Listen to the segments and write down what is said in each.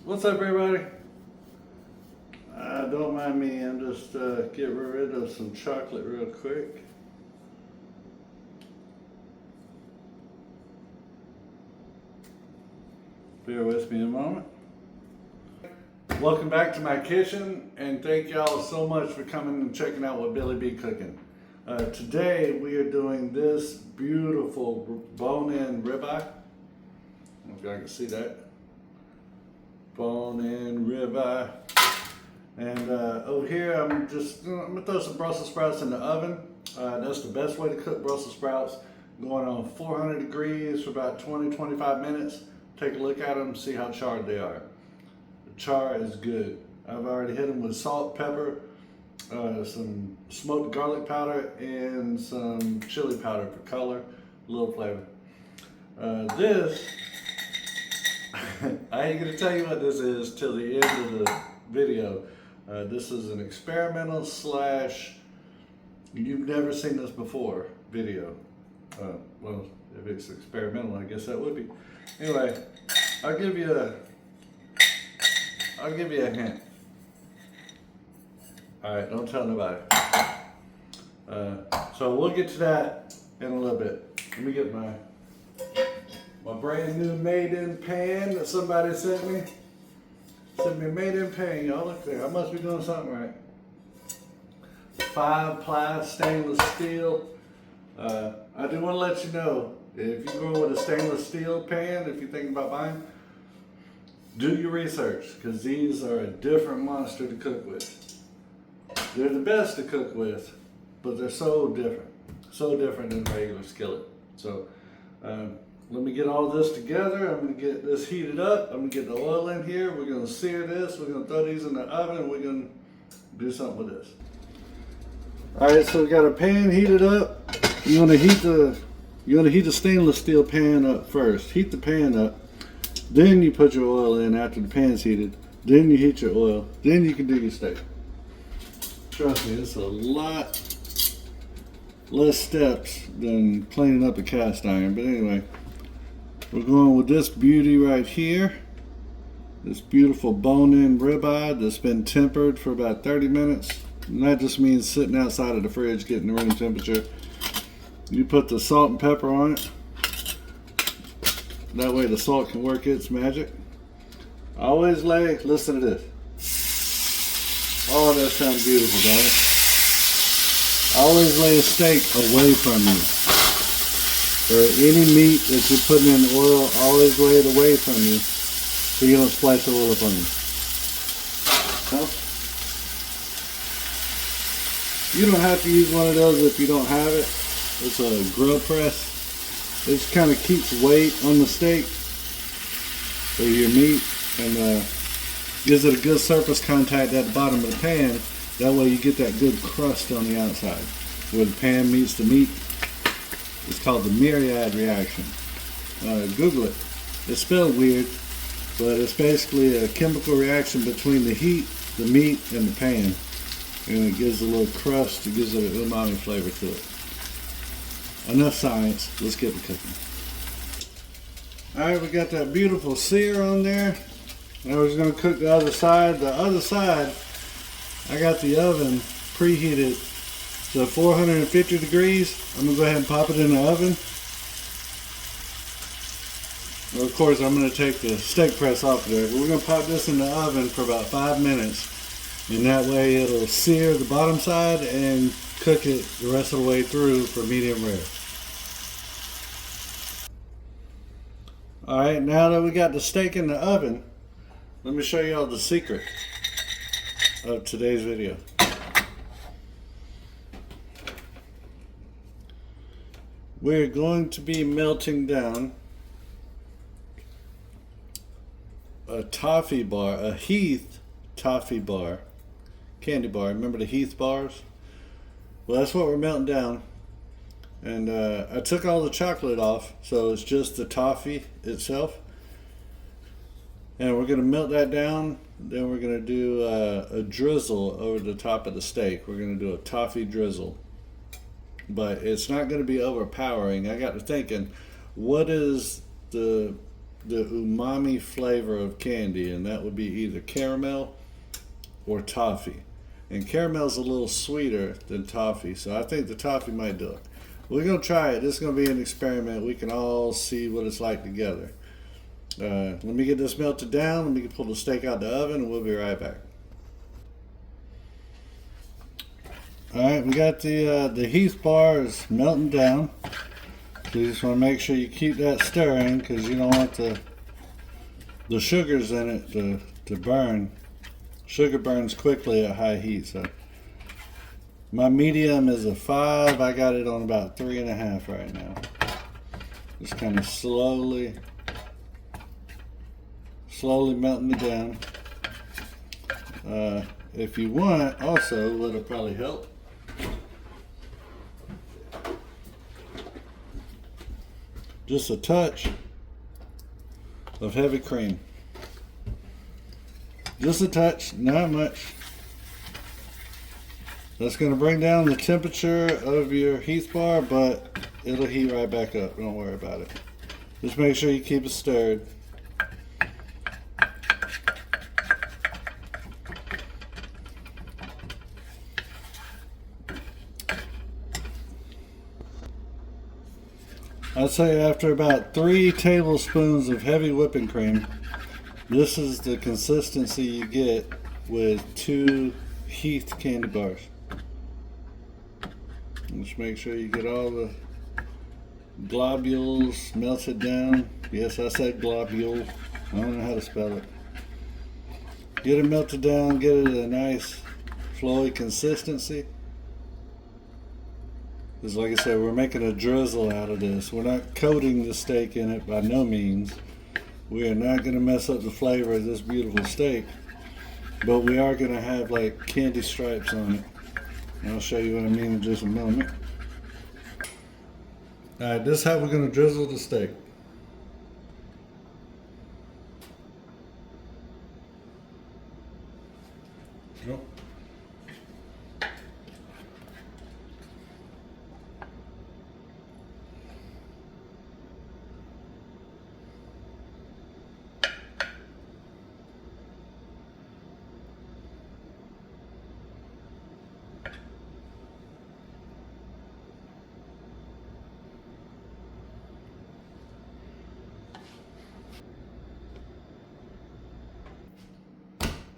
What's up, everybody? Don't mind me, I'm just getting rid of some chocolate real quick. Bear with me a moment. Welcome back to my kitchen, and thank y'all so much for coming and checking out what Billy be cooking. Today we are doing this beautiful bone-in ribeye. I don't know if y'all can see that. Bone-in ribeye. And over here I'm gonna throw some Brussels sprouts in the oven. That's the best way to cook Brussels sprouts. Going on 400 degrees for about 20-25 minutes. Take a look at them, see how charred they are. The char is good. I've already hit them with salt, pepper, some smoked garlic powder, and some chili powder for color, a little flavor. This, I ain't gonna tell you what this is till the end of the video. This is an experimental slash you've never seen this before video. Well, if it's experimental, I guess that would be. Anyway, I'll give you a hint. All right, don't tell nobody. So we'll get to that in a little bit. Let me get my brand new made-in pan that somebody sent me. Sent me a made-in pan, y'all. Look there. I must be doing something right. 5-ply stainless steel. I do want to let you know, if you go with a stainless steel pan, if you're thinking about buying, do your research, because these are a different monster to cook with. They're the best to cook with, but they're so different than regular skillet. So let me get all this together. I'm going to get this heated up. I'm going to get the oil in here. We're going to sear this. We're going to throw these in the oven. We're going to do something with this. All right, so we got a pan heated up. You want to heat the stainless steel pan up first. Heat the pan up. Then you put your oil in after the pan's heated. Then you heat your oil. Then you can do your steak. Trust me, it's a lot less steps than cleaning up a cast iron. But anyway, we're going with this beauty right here. This beautiful bone-in ribeye that's been tempered for about 30 minutes. And that just means sitting outside of the fridge getting the room temperature. You put the salt and pepper on it. That way the salt can work its magic. Always listen to this. Oh, that sounds beautiful, don't it? Always lay a steak away from you. Or any meat that you're putting in oil, always lay it away from you so you don't splash the oil up on you. No? You don't have to use one of those if you don't have it. It's a grill press. It just kind of keeps weight on the steak or your meat, and gives it a good surface contact at the bottom of the pan. That way you get that good crust on the outside where the pan meets the meat. It's called the myriad reaction. Google it. It's spelled weird, but it's basically a chemical reaction between the heat, the meat, and the pan. And it gives a little crust. It gives it an umami flavor to it. Enough science. Let's get to cooking. Alright, we got that beautiful sear on there. Now we're just going to cook the other side. The other side, I got the oven preheated to 450 degrees. I'm going to go ahead and pop it in the oven. Well, of course, I'm going to take the steak press off there. But we're going to pop this in the oven for about 5 minutes. And that way it'll sear the bottom side and cook it the rest of the way through for medium rare. Alright, now that we got the steak in the oven, let me show you all the secret of today's video. We're going to be melting down a toffee bar, a Heath toffee bar, candy bar. Remember the Heath bars? Well, that's what we're melting down. And I took all the chocolate off, so it's just the toffee itself. And we're going to melt that down. Then we're going to do a drizzle over the top of the steak. We're going to do a toffee drizzle. But it's not going to be overpowering. I got to thinking, what is the the umami flavor of candy, and that would be either caramel or toffee. And caramel's a little sweeter than toffee, so I think the toffee might do it. We're gonna try it. This is gonna be an experiment. We can all see what it's like together. Let me get this melted down. Let me pull the steak out the oven, and we'll be right back. All right, we got the Heath bar is melting down. So you just want to make sure you keep that stirring because you don't want the sugars in it to burn. Sugar burns quickly at high heat. So my medium is a 5. I got it on about 3.5 right now. Just kind of slowly melting it down. If you want, also, it'll probably help. Just a touch of heavy cream. Just a touch, not much. That's going to bring down the temperature of your Heath bar, but it'll heat right back up. Don't worry about it. Just make sure you keep it stirred. I'd say after about 3 tablespoons of heavy whipping cream, this is the consistency you get with 2 Heath candy bars. Just make sure you get all the globules melted down. Yes, I said globule. I don't know how to spell it. Get it melted down, get it a nice flowy consistency. Because like I said, we're making a drizzle out of this. We're not coating the steak in it by no means. We are not going to mess up the flavor of this beautiful steak. But we are going to have like candy stripes on it. And I'll show you what I mean in just a moment. Alright, this is how we're going to drizzle the steak. Yep.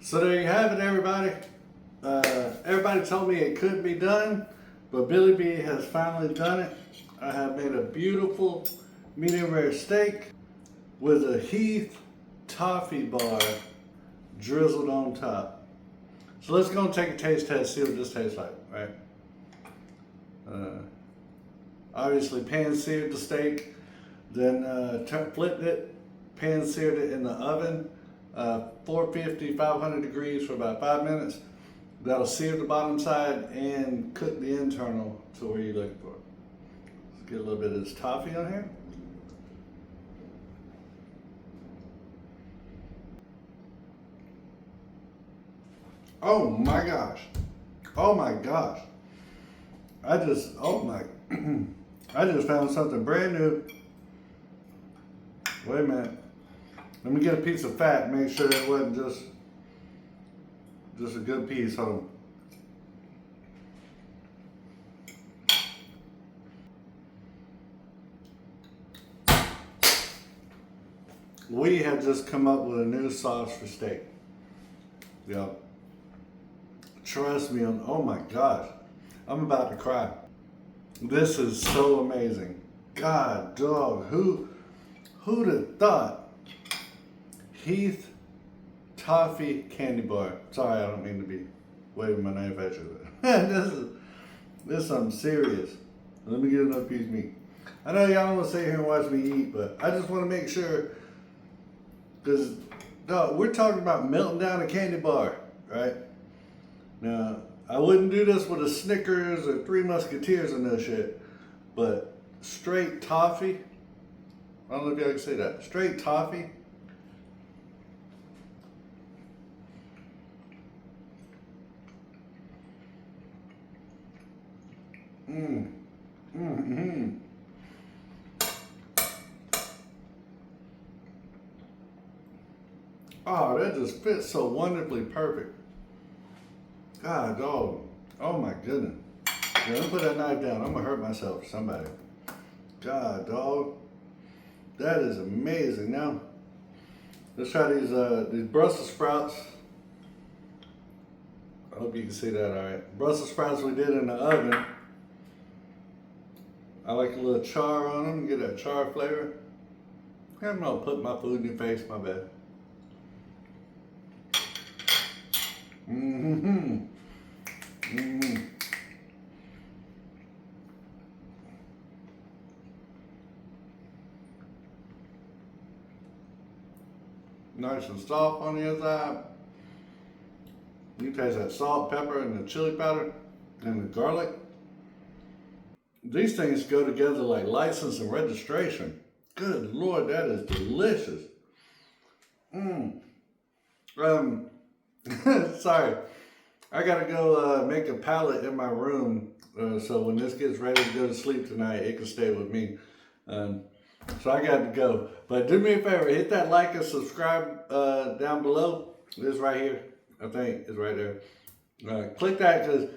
So there you have it, everybody. Everybody told me it couldn't be done, but Billy B has finally done it. I have made a beautiful medium rare steak with a Heath toffee bar drizzled on top. So let's go and take a taste test, see what this tastes like, right? Obviously pan seared the steak, then flipped it, pan seared it in the oven, 450, 500 degrees for about 5 minutes. That'll sear the bottom side and cook the internal to where you're looking for. Let's get a little bit of this toffee on here. Oh my gosh. Oh my gosh. I just found something brand new. Wait a minute. Let me get a piece of fat and make sure it wasn't just a good piece. Hold on. We have just come up with a new sauce for steak. Yep. Trust me on, oh my gosh. I'm about to cry. This is so amazing. God dog, who'd have thought? Heath toffee candy bar. Sorry, I don't mean to be waving my knife at you. This is something serious. Let me get another piece of meat. I know y'all don't want to sit here and watch me eat, but I just want to make sure, because we're talking about melting down a candy bar, right? Now, I wouldn't do this with a Snickers or Three Musketeers and no shit, but straight toffee, I don't know if y'all can say that, straight toffee. Oh, that just fits so wonderfully perfect. God, dog. Oh my goodness. Yeah, let me put that knife down. I'm gonna hurt myself or somebody. God, dog. That is amazing. Now, let's try these Brussels sprouts. I hope you can see that all right. Brussels sprouts we did in the oven. I like a little char on them, get that char flavor. I'm gonna put my food in your face, my bad. Mm-hmm. Mm-hmm. Nice and soft on the inside. You taste that salt, pepper, and the chili powder, and the garlic. These things go together like license and registration. Good Lord, that is delicious. Sorry, I gotta go make a pallet in my room so when this gets ready to go to sleep tonight, it can stay with me. So I got to go. But do me a favor, hit that like and subscribe down below. This right here, I think, is right there. Click that because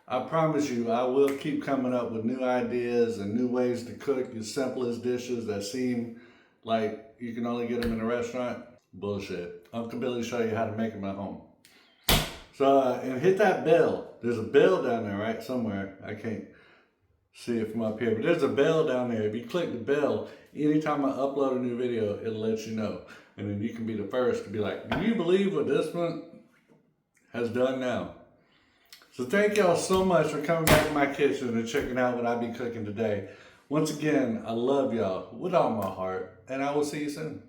I promise you, I will keep coming up with new ideas and new ways to cook your simplest dishes that seem like you can only get them in a restaurant. Bullshit. Uncle Billy will show you how to make them at home. So, and hit that bell. There's a bell down there, right? Somewhere. I can't see it from up here, but there's a bell down there. If you click the bell, anytime I upload a new video, it'll let you know. And then you can be the first to be like, do you believe what this one has done now? So thank y'all so much for coming back to my kitchen and checking out what I be cooking today. Once again, I love y'all with all my heart, and I will see you soon.